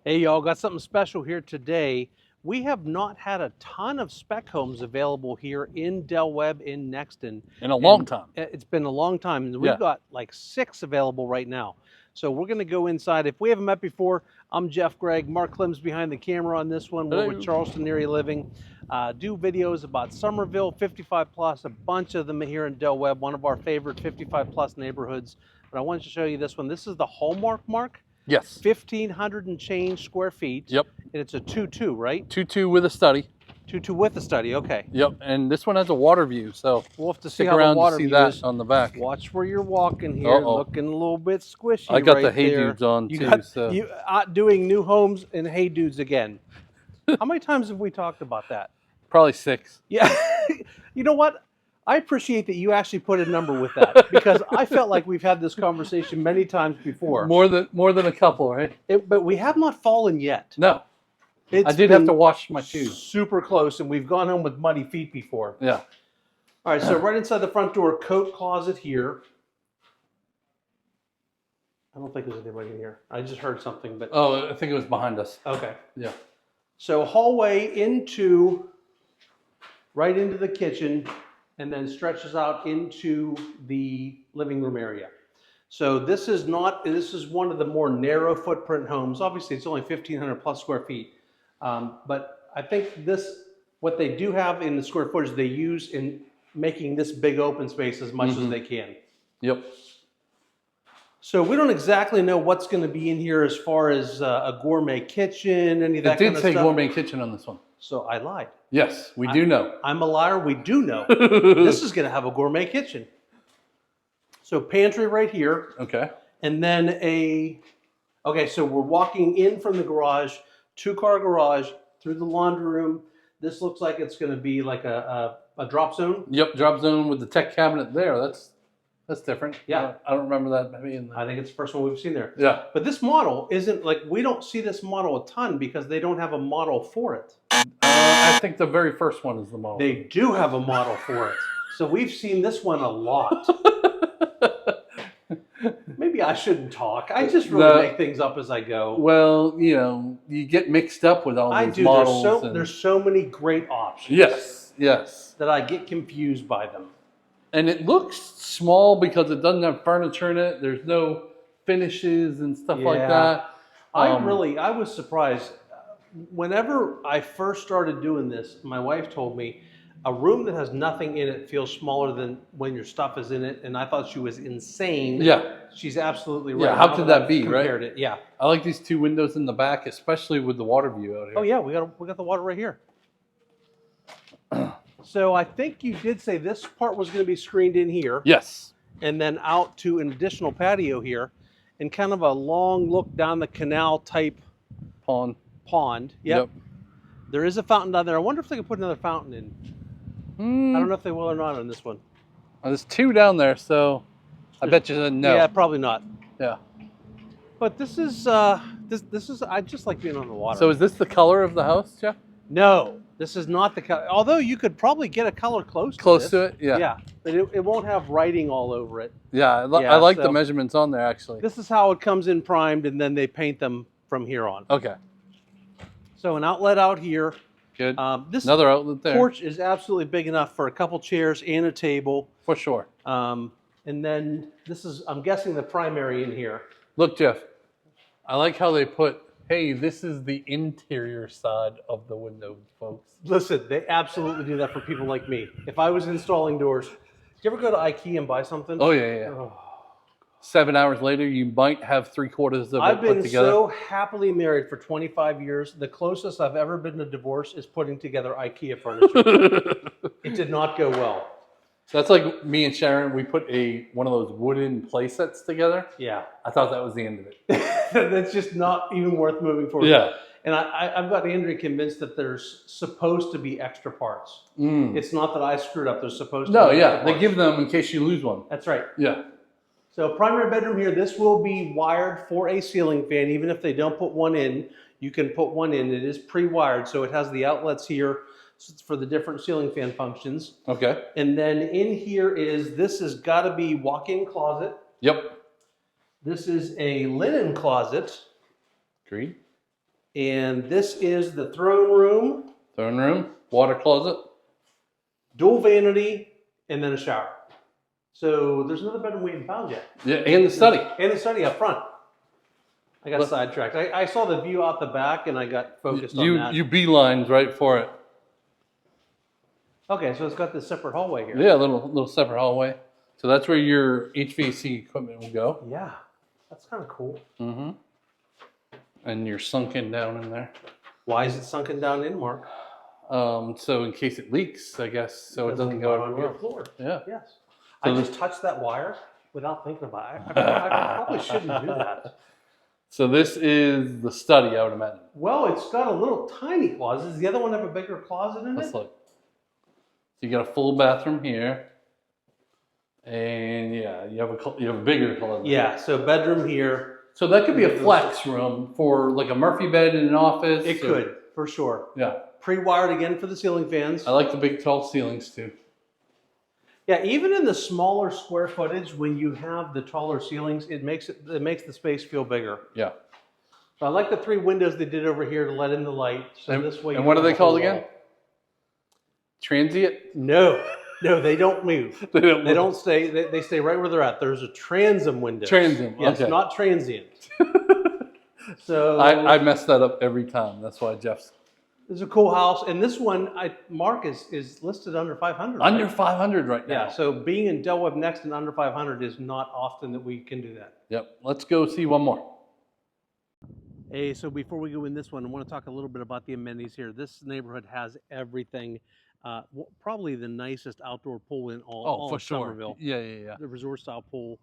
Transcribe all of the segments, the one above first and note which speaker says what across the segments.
Speaker 1: Hey y'all, got something special here today. We have not had a ton of spec homes available here in Del Webb in Nexton.
Speaker 2: In a long
Speaker 1: And
Speaker 2: time.
Speaker 1: it's been a long time. And we've
Speaker 2: Yeah.
Speaker 1: got like 6 available right now. So we're gonna go inside. If we haven't met before, I'm Jeff Gregg. Mark Clem's behind the camera on this one. We're with
Speaker 2: Hello.
Speaker 1: Charleston Area Living. Do videos about Summerville, 55 plus, a bunch of them here in Del Webb, one of our favorite 55 plus neighborhoods. But I wanted to show you this one. This is the Hallmark mark.
Speaker 2: Yes.
Speaker 1: 1,500 and change square feet.
Speaker 2: Yep.
Speaker 1: And it's a 2-2, right?
Speaker 2: 2-2 with a study.
Speaker 1: 2-2 with a study, okay.
Speaker 2: Yep. And this one has a water view, so
Speaker 1: We'll have to see
Speaker 2: stick
Speaker 1: how
Speaker 2: around
Speaker 1: the water
Speaker 2: to see
Speaker 1: view
Speaker 2: that
Speaker 1: is.
Speaker 2: on the back.
Speaker 1: Watch where you're walking here.
Speaker 2: Uh-oh.
Speaker 1: Looking a little bit squishy.
Speaker 2: I got
Speaker 1: right
Speaker 2: the Hey
Speaker 1: there.
Speaker 2: Dudes on
Speaker 1: you
Speaker 2: too.
Speaker 1: Got,
Speaker 2: So
Speaker 1: you doing new homes and Hey Dudes again. How many times have we talked about that?
Speaker 2: probably 6.
Speaker 1: Yeah. You know what? I appreciate that you actually put a number with that because I felt like we've had this conversation many times before.
Speaker 2: More than a couple, right?
Speaker 1: But we have not fallen yet.
Speaker 2: No.
Speaker 1: It's
Speaker 2: I did have to wash my shoes.
Speaker 1: Super close, and we've gone home with muddy feet before.
Speaker 2: Yeah.
Speaker 1: All right, so right inside the front door, coat closet here. I don't think there's anybody in here. I just heard something, but
Speaker 2: Oh, I think it was behind us.
Speaker 1: okay.
Speaker 2: Yeah.
Speaker 1: So hallway right into the kitchen, and then stretches out into the living room area. So this is one of the more narrow footprint homes. Obviously, it's only 1,500 plus square feet, but I think what they do have in the square footage they use in making this big open space as much as they can.
Speaker 2: Yep.
Speaker 1: So we don't exactly know what's going to be in here as far as a gourmet kitchen, any of that kind
Speaker 2: It
Speaker 1: of
Speaker 2: did say
Speaker 1: stuff.
Speaker 2: gourmet kitchen on this one.
Speaker 1: So I lied.
Speaker 2: Yes, we do know.
Speaker 1: I'm a liar. We do know. This is going to have a gourmet kitchen. So pantry right here.
Speaker 2: Okay.
Speaker 1: And then okay, so we're walking in from the garage, 2-car garage, through the laundry room. This looks like it's going to be like a drop zone.
Speaker 2: Yep, drop zone with the tech cabinet there. That's different.
Speaker 1: Yeah.
Speaker 2: I don't remember that being.
Speaker 1: I think it's the first one we've seen there.
Speaker 2: Yeah.
Speaker 1: But this model isn't like, we don't see this model a ton because they don't have a model for it.
Speaker 2: I think the very first one is the model.
Speaker 1: They do have a model for it. So we've seen this one a lot. Maybe I shouldn't talk. I just really make things up as I go.
Speaker 2: Well, you get mixed up with all these models.
Speaker 1: There's so many great options.
Speaker 2: Yes.
Speaker 1: That I get confused by them.
Speaker 2: And it looks small because it doesn't have furniture in it. There's no finishes and stuff like that.
Speaker 1: I was surprised. Whenever I first started doing this, my wife told me a room that has nothing in it feels smaller than when your stuff is in it, and I thought she was insane.
Speaker 2: Yeah.
Speaker 1: She's absolutely right.
Speaker 2: Yeah, how could that be, right?
Speaker 1: Yeah.
Speaker 2: I like these 2 windows in the back, especially with the water view out here.
Speaker 1: Oh yeah, we got the water right here. So I think you did say this part was going to be screened in here.
Speaker 2: Yes.
Speaker 1: And then out to an additional patio here, and kind of a long look down the canal type pond. Yep. There is a fountain down there. I wonder if they can put another fountain in. I don't know if they will or not on this one.
Speaker 2: Well, there's 2 down there, so I bet you no.
Speaker 1: Yeah, probably not.
Speaker 2: Yeah.
Speaker 1: But this is this is, I just like being on the water.
Speaker 2: So is this the color of the house, Jeff?
Speaker 1: No, this is not the color. Although you could probably get a color close
Speaker 2: to it. Yeah.
Speaker 1: Yeah, but it won't have writing all over it.
Speaker 2: Yeah, I like the measurements on there actually.
Speaker 1: This is how it comes in primed, and then they paint them from here on.
Speaker 2: Okay.
Speaker 1: So an outlet out here.
Speaker 2: Good.
Speaker 1: This
Speaker 2: another outlet there.
Speaker 1: Porch is absolutely big enough for a couple chairs and a table.
Speaker 2: For sure.
Speaker 1: And then this is, I'm guessing, the primary in here.
Speaker 2: Look, Jeff, I like how they put, hey, this is the interior side of the window, folks.
Speaker 1: Listen, they absolutely do that for people like me. If I was installing doors, do you ever go to IKEA and buy something?
Speaker 2: Oh, yeah. Oh. 7 hours later, you might have 3/4 of it put together.
Speaker 1: I've been so happily married for 25 years. The closest I've ever been to divorce is putting together IKEA furniture. It did not go well.
Speaker 2: So that's like me and Sharon. We put one of those wooden play sets together.
Speaker 1: Yeah.
Speaker 2: I thought that was the end of it.
Speaker 1: That's just not even worth moving forward.
Speaker 2: Yeah.
Speaker 1: And I've got Andrea convinced that there's supposed to be extra parts. It's not that I screwed up. There's supposed to be extra parts.
Speaker 2: They give them in case you lose one.
Speaker 1: That's right.
Speaker 2: Yeah.
Speaker 1: So primary bedroom here, this will be wired for a ceiling fan. Even if they don't put one in, you can put one in. It is pre-wired, so it has the outlets here for the different ceiling fan functions.
Speaker 2: Okay.
Speaker 1: And then in here this has got to be walk-in closet.
Speaker 2: Yep.
Speaker 1: This is a linen closet.
Speaker 2: Agreed.
Speaker 1: And this is the throne room,
Speaker 2: Throne room, water closet.
Speaker 1: dual vanity, and then a shower. So there's another bedroom we haven't found yet.
Speaker 2: Yeah, and the study.
Speaker 1: And the study up front. I got sidetracked. I saw the view out the back and I got focused on that.
Speaker 2: You beelined right for it.
Speaker 1: Okay, so it's got this separate hallway here.
Speaker 2: Yeah, a little separate hallway. So that's where your HVAC equipment will go.
Speaker 1: Yeah, that's kind of cool.
Speaker 2: Mm-hmm. And you're sunken down in there.
Speaker 1: Why is it sunken down in, Mark?
Speaker 2: So in case it leaks, I guess, so it doesn't go
Speaker 1: on your floor.
Speaker 2: Yeah.
Speaker 1: Yes.
Speaker 2: So
Speaker 1: I just touched that wire without thinking about it. I probably shouldn't do that.
Speaker 2: So this is the study, I would imagine.
Speaker 1: Well, it's got a little tiny closet. Does the other one have a bigger closet in
Speaker 2: Let's
Speaker 1: it?
Speaker 2: look. So you got a full bathroom here, and yeah, you have a bigger closet.
Speaker 1: Yeah. So bedroom here.
Speaker 2: So that could be a flex room for like a Murphy bed in an office.
Speaker 1: It could, for sure.
Speaker 2: Yeah.
Speaker 1: Pre-wired again for the ceiling fans.
Speaker 2: I like the big tall ceilings too.
Speaker 1: Yeah, even in the smaller square footage, when you have the taller ceilings, it makes the space feel bigger.
Speaker 2: Yeah.
Speaker 1: So I like the 3 windows they did over here to let in the light. So this way.
Speaker 2: And what are they called again? Transient?
Speaker 1: No, they don't move.
Speaker 2: They
Speaker 1: don't stay. They stay right where they're at. There's a transom window.
Speaker 2: Transom.
Speaker 1: Yes,
Speaker 2: okay.
Speaker 1: not transient. So
Speaker 2: I mess that up every time. That's why Jeff's.
Speaker 1: It's a cool house, and this one, Mark is listed under 500.
Speaker 2: Under
Speaker 1: right?
Speaker 2: 500 right now.
Speaker 1: Yeah. So being in Webb Nexton under 500 is not often that we can do that.
Speaker 2: Yep. Let's go see one more.
Speaker 1: Hey, so before we go in this one, I want to talk a little bit about the amenities here. This neighborhood has everything. Probably the nicest outdoor pool in all
Speaker 2: for
Speaker 1: of
Speaker 2: sure.
Speaker 1: Summerville.
Speaker 2: Yeah.
Speaker 1: The resort style pool.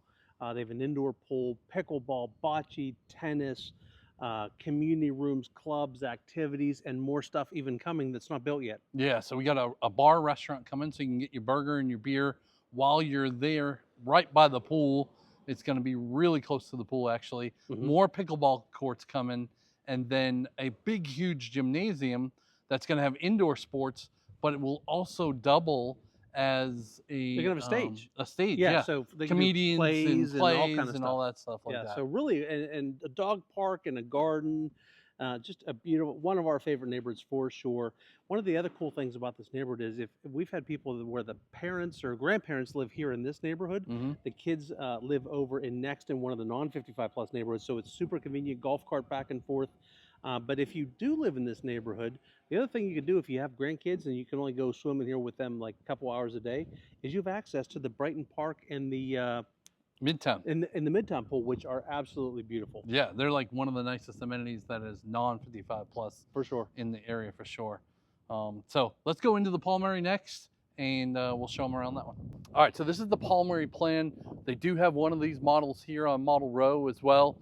Speaker 1: They have an indoor pool, pickleball, bocce, tennis, community rooms, clubs, activities, and more stuff even coming that's not built yet.
Speaker 2: Yeah, so we got a bar restaurant coming so you can get your burger and your beer while you're there right by the pool. It's going to be really close to the pool, actually.
Speaker 1: Mm-hmm.
Speaker 2: More pickleball courts coming, and then a big, huge gymnasium that's going to have indoor sports, but it will also double as a...
Speaker 1: They're going to have a stage.
Speaker 2: A stage,
Speaker 1: yeah.
Speaker 2: yeah.
Speaker 1: So they can
Speaker 2: comedians
Speaker 1: do plays and all kind of
Speaker 2: and
Speaker 1: stuff.
Speaker 2: all that stuff like that.
Speaker 1: Yeah, so really, and a dog park and a garden, just a beautiful, one of our favorite neighborhoods for sure. One of the other cool things about this neighborhood is if we've had people where the parents or grandparents live here in this neighborhood, the kids live over in Nexton, one of the non-55 plus neighborhoods, so it's super convenient, golf cart back and forth. But if you do live in this neighborhood, the other thing you can do if you have grandkids and you can only go swimming here with them like a couple hours a day, is you have access to the Brighton Park and the
Speaker 2: Midtown.
Speaker 1: in the Midtown pool, which are absolutely beautiful.
Speaker 2: Yeah, they're like one of the nicest amenities that is non-55 plus
Speaker 1: for sure
Speaker 2: in the area for sure. So let's go into the Palmery next, and we'll show them around that one. All right, so this is the Palmery plan. They do have one of these models here on Model Row as well,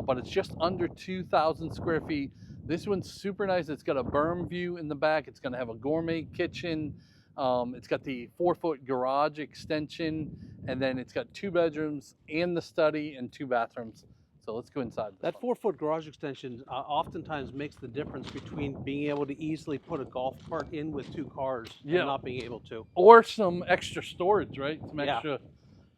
Speaker 2: but it's just under 2,000 square feet. This one's super nice. It's got a berm view in the back. It's going to have a gourmet kitchen. It's got the 4-foot garage extension, and then it's got 2 bedrooms and the study and 2 bathrooms. So let's go inside.
Speaker 1: That 4-foot garage extension oftentimes makes the difference between being able to easily put a golf cart in with 2 cars and not being able to.
Speaker 2: Or some extra storage, right? Some extra,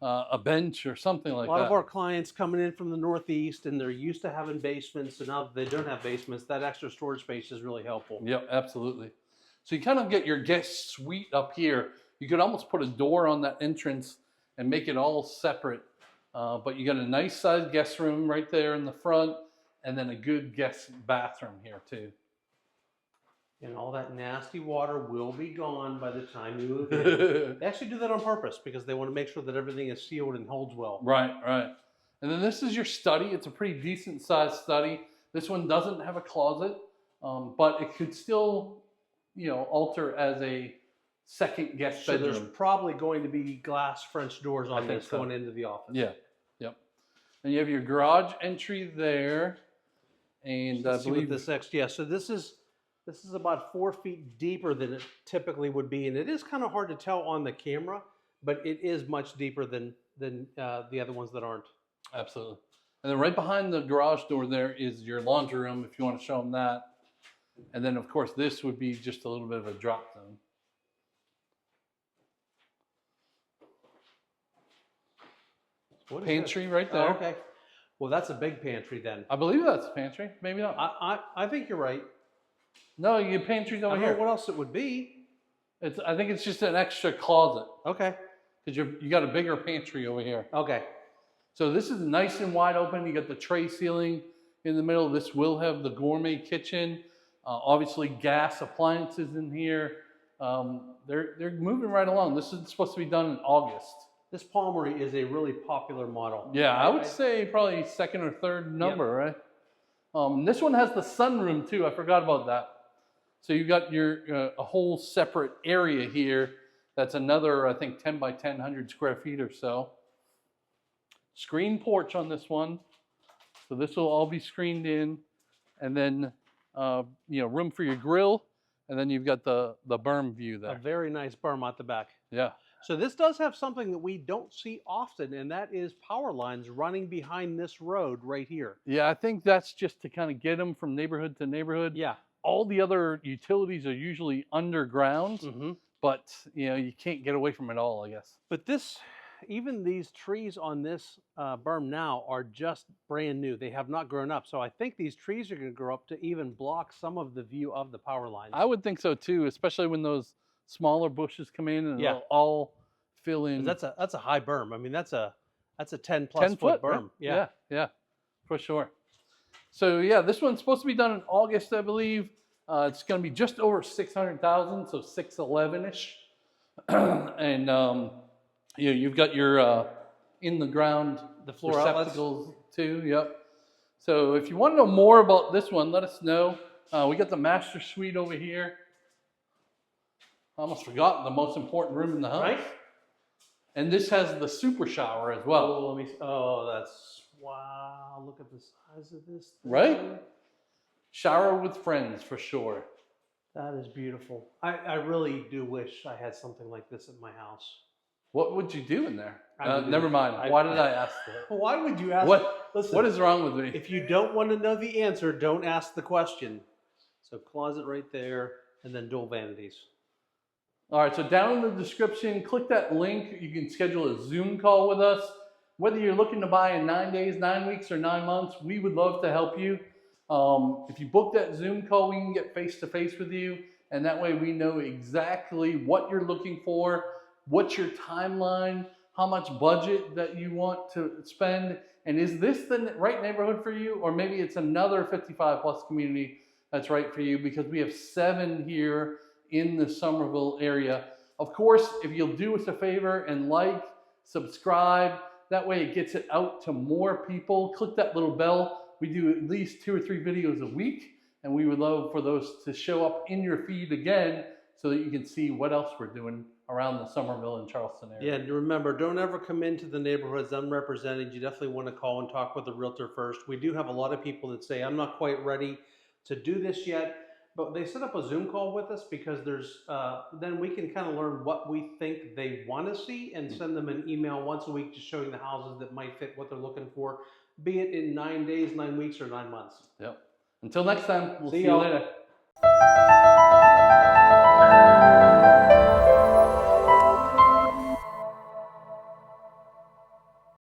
Speaker 2: a bench or something like that.
Speaker 1: A lot of our clients coming in from the Northeast and they're used to having basements, and now that they don't have basements, that extra storage space is really helpful.
Speaker 2: Yep, absolutely. So you kind of get your guest suite up here. You could almost put a door on that entrance and make it all separate. But you got a nice sized guest room right there in the front, and then a good guest bathroom here too.
Speaker 1: And all that nasty water will be gone by the time you move in. They actually do that on purpose because they want to make sure that everything is sealed and holds well.
Speaker 2: Right. And then this is your study. It's a pretty decent sized study. This one doesn't have a closet, but it could still, alter as a second guest bedroom.
Speaker 1: So there's probably going to be glass French doors on this going into the office.
Speaker 2: Yeah. Yep. And you have your garage entry there, and I believe
Speaker 1: this next. Yeah. So this is about 4 feet deeper than it typically would be, and it is kind of hard to tell on the camera, but it is much deeper than the other ones that aren't.
Speaker 2: Absolutely. And then right behind the garage door there is your laundry room, if you want to show them that. And then, of course, this would be just a little bit of a drop zone.
Speaker 1: What is
Speaker 2: Pantry
Speaker 1: this?
Speaker 2: right there.
Speaker 1: Oh, okay. Well, that's a big pantry then.
Speaker 2: I believe that's a pantry. Maybe not.
Speaker 1: I think you're right.
Speaker 2: No, your pantry's over
Speaker 1: I don't
Speaker 2: here.
Speaker 1: know what else it would be.
Speaker 2: I think it's just an extra closet
Speaker 1: Okay.
Speaker 2: because you got a bigger pantry over here.
Speaker 1: Okay.
Speaker 2: So this is nice and wide open. You got the tray ceiling in the middle. This will have the gourmet kitchen. Obviously, gas appliances in here. They're moving right along. This is supposed to be done in August.
Speaker 1: This Palmery is a really popular model.
Speaker 2: Yeah, I would say probably second or third number,
Speaker 1: yep.
Speaker 2: Right? This one has the sunroom too. I forgot about that. So you got your a whole separate area here. That's another, I think, 10 by 10, 100 square feet or so. Screen porch on this one. So this will all be screened in. And then, room for your grill. And then you've got the berm view there.
Speaker 1: A very nice berm at the back.
Speaker 2: Yeah.
Speaker 1: So this does have something that we don't see often, and that is power lines running behind this road right here.
Speaker 2: Yeah, I think that's just to kind of get them from neighborhood to neighborhood.
Speaker 1: Yeah.
Speaker 2: All the other utilities are usually underground, but you can't get away from it all, I guess.
Speaker 1: But even these trees on this berm now are just brand new. They have not grown up. So I think these trees are going to grow up to even block some of the view of the power lines.
Speaker 2: I would think so too, especially when those smaller bushes come in and they'll all fill in.
Speaker 1: That's a high berm. I mean, that's a 10 plus foot berm.
Speaker 2: Right? Yeah, for sure. So yeah, this one's supposed to be done in August, I believe. It's going to be just over 600,000, so 611-ish. And you've got your in the ground
Speaker 1: the floor
Speaker 2: receptacles
Speaker 1: outlets
Speaker 2: too. Yep. So if you want to know more about this one, let us know. We got the master suite over here. I almost forgot the most important room in the house.
Speaker 1: Right?
Speaker 2: And this has the super shower as well.
Speaker 1: Oh, let me see. Oh, wow. Look at the size of this thing.
Speaker 2: Right? Shower with friends for sure.
Speaker 1: That is beautiful. I really do wish I had something like this at my house.
Speaker 2: What would you do in there? Never mind. Why did I ask that?
Speaker 1: Why would you ask?
Speaker 2: Listen, what is wrong with me?
Speaker 1: If you don't want to know the answer, don't ask the question. So closet right there, and then dual vanities.
Speaker 2: All right, so down in the description, click that link. You can schedule a Zoom call with us. Whether you're looking to buy in 9 days, 9 weeks, or 9 months, we would love to help you. If you book that Zoom call, we can get face-to-face with you, and that way we know exactly what you're looking for, what's your timeline, how much budget that you want to spend, and is this the right neighborhood for you, or maybe it's another 55-plus community that's right for you, because we have 7 here in the Summerville area. Of course, if you'll do us a favor and subscribe, that way it gets it out to more people. Click that little bell. We do at least 2 or 3 videos a week, and we would love for those to show up in your feed again so that you can see what else we're doing around the Summerville and Charleston area.
Speaker 1: Yeah, and remember, don't ever come into the neighborhoods unrepresented. You definitely want to call and talk with a realtor first. We do have a lot of people that say, I'm not quite ready to do this yet. But they set up a Zoom call with us because then we can kind of learn what we think they want to see and send them an email once a week just showing the houses that might fit what they're looking for, be it in 9 days, 9 weeks, or 9 months.
Speaker 2: Yep. Until next time, we'll see you
Speaker 1: y'all
Speaker 2: later.